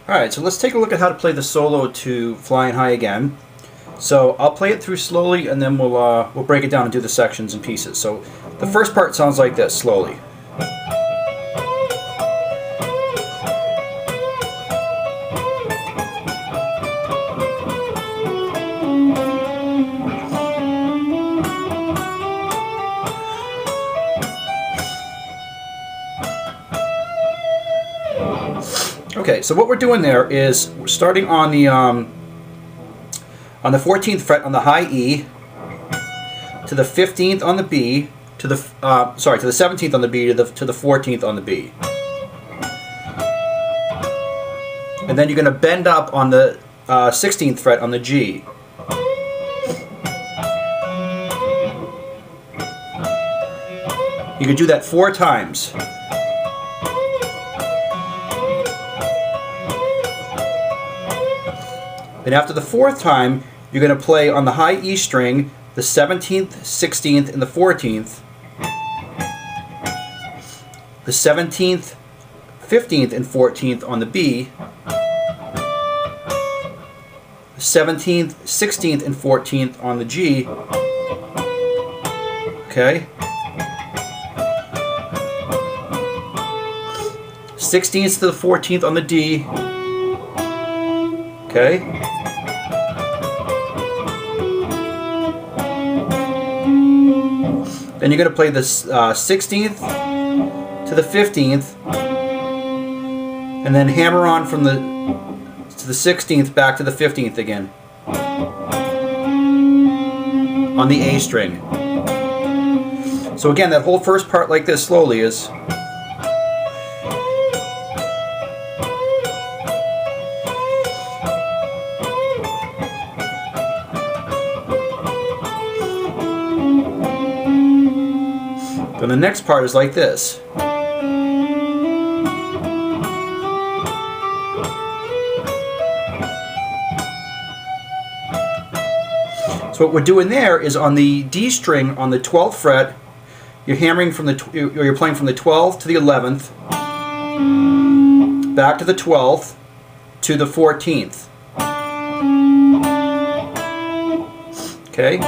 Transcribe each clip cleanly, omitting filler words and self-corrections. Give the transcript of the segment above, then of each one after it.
Alright, so let's take a look at how to play the solo to Flying High again. So I'll play it through slowly and then we'll break it down and do the sections and pieces. So the first part sounds like this, slowly. Okay, so what we're doing there is we're starting on the 14th fret on the high E, to the 15th on the B, to the 17th on the B, to the 14th on the B, and then you're going to bend up on the 16th fret on the G. You can do that 4 times. And after the 4th time, you're going to play on the high E string the 17th, 16th, and the 14th, the 17th, 15th, and 14th on the B, the 17th, 16th, and 14th on the G, okay, 16th to the 14th on the D, okay, then you're going to play the 16th to the 15th, and then hammer on from the 16th back to the 15th again on the A string. So again, that whole first part like this slowly is. Then the next part is like this. So what we're doing there is on the D string on the 12th fret, you're hammering from you're playing from the 12th to the 11th, back to the 12th to the 14th. Okay?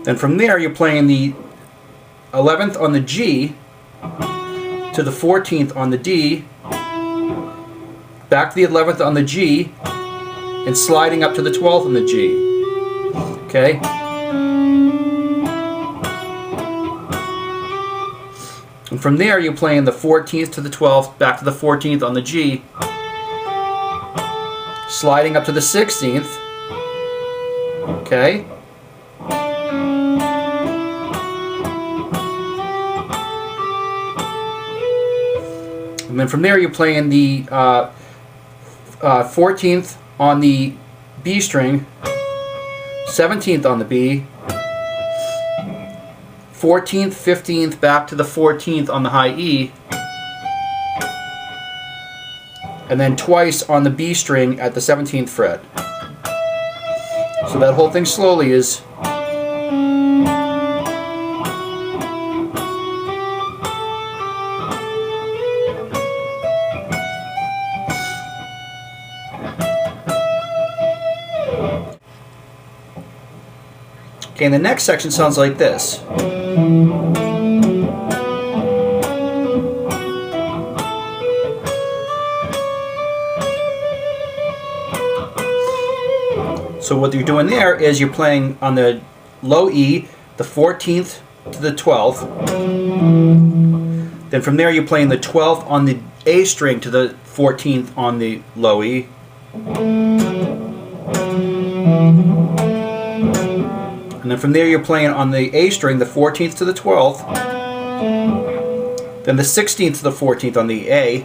Then from there you're playing the 11th on the G to the 14th on the D, back to the 11th on the G, and sliding up to the 12th on the G. Okay? And from there you're playing the 14th to the 12th, back to the 14th on the G, sliding up to the 16th. Okay? And then from there you're playing the 14th on the B string, 17th on the B, 14th, 15th, back to the 14th on the high E, and then twice on the B string at the 17th fret. So that whole thing slowly is. Okay, and the next section sounds like this. So what you're doing there is you're playing on the low E, the 14th to the 12th. Then from there you're playing the 12th on the A string to the 14th on the low E. And then from there you're playing on the A string the 14th to the 12th, then the 16th to the 14th on the A,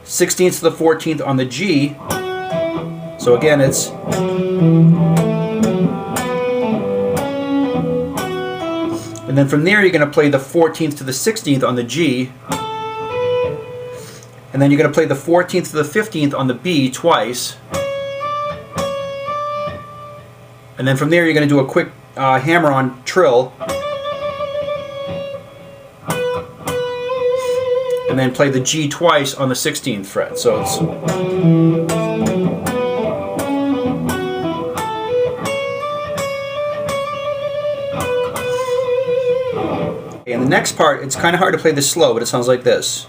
16th to the 14th on the G. So again it's, and then from there you're going to play the 14th to the 16th on the G, and then you're going to play the 14th to the 15th on the B twice. And then from there you're going to do a quick hammer-on trill. and then play the G twice on the 16th fret. So it's... And the next part, it's kind of hard to play this slow, but it sounds like this.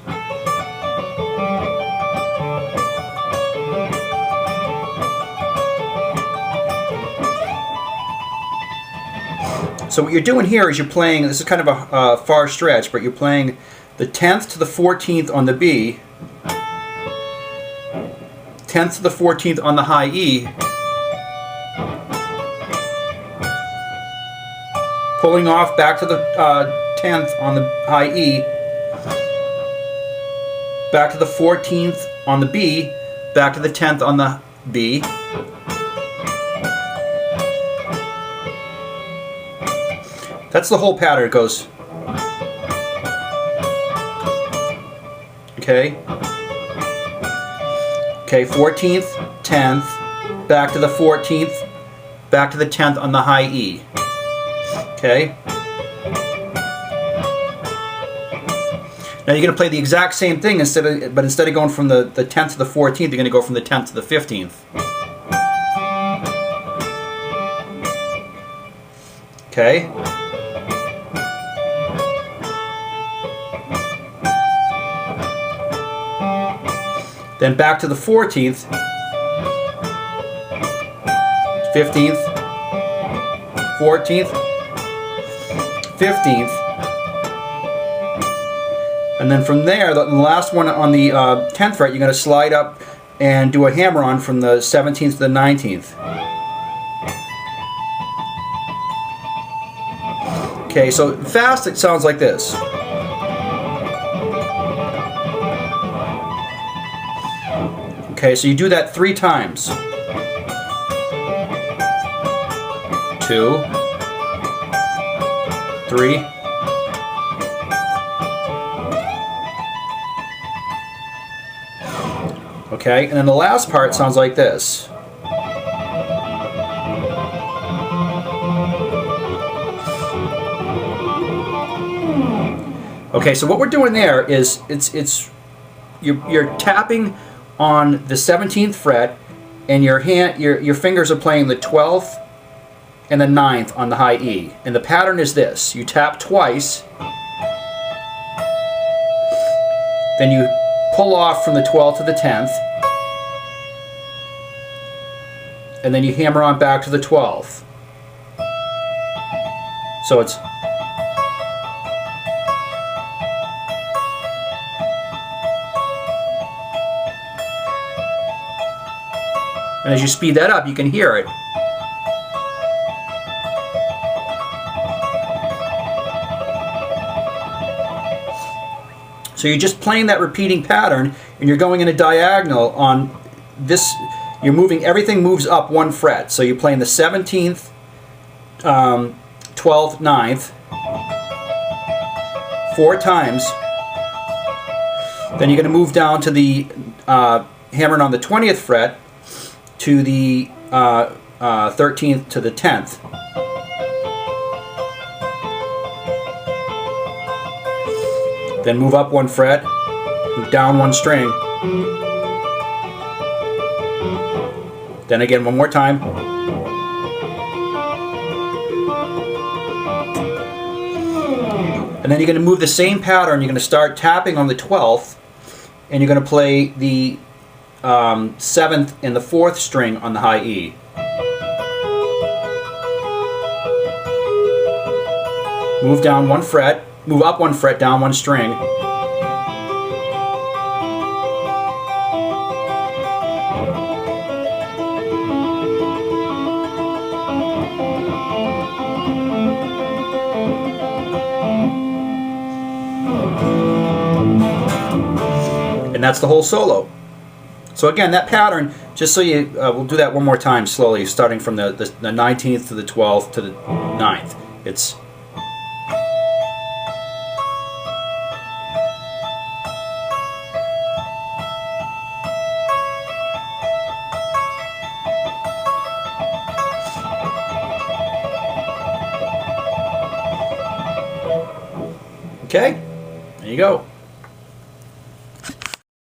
So what you're doing here is you're playing, this is kind of a far stretch, but you're playing the 10th to the 14th on the B, 10th to the 14th on the high E, pulling off back to the 10th on the high E, back to the 14th on the B, back to the 10th on the B, that's the whole pattern. It goes, okay, 14th, 10th, back to the 14th, back to the 10th on the high E, okay. Now you're going to play the exact same thing, but instead of going from the 10th to the 14th, you're going to go from the 10th to the 15th. Okay. Then back to the 14th, 15th, 14th, 15th, and then from there, the last one on the 10th fret, you're going to slide up and do a hammer-on from the 17th to the 19th. Okay, so fast it sounds like this. Okay, so you do that 3 times. 2, 3. Okay, and then the last part sounds like this. Okay, so what we're doing there is you're tapping on the 17th fret, and your fingers are playing the 12th and the 9th on the high E. And the pattern is this: you tap twice, then you pull off from the 12th to the 10th, and then you hammer on back to the 12th. So it's... And as you speed that up, you can hear it. So you're just playing that repeating pattern, and you're going in a diagonal on this. You're moving, everything moves up 1 fret. So you're playing the 17th, 12th, 9th, 4 times. Then you're going to move down to the hammering on the 20th fret, to the 13th to the 10th. Then move up 1 fret, move down 1 string. Then again 1 more time. And then you're going to move the same pattern. You're going to start tapping on the 12th, and you're going to play the 7th and the 4th string on the high E. Move down 1 fret, move up 1 fret, down 1 string. And that's the whole solo. So again, that pattern, just so you, we'll do that one more time slowly, starting from the 19th to the 12th to the 9th. It's... Okay, there you go.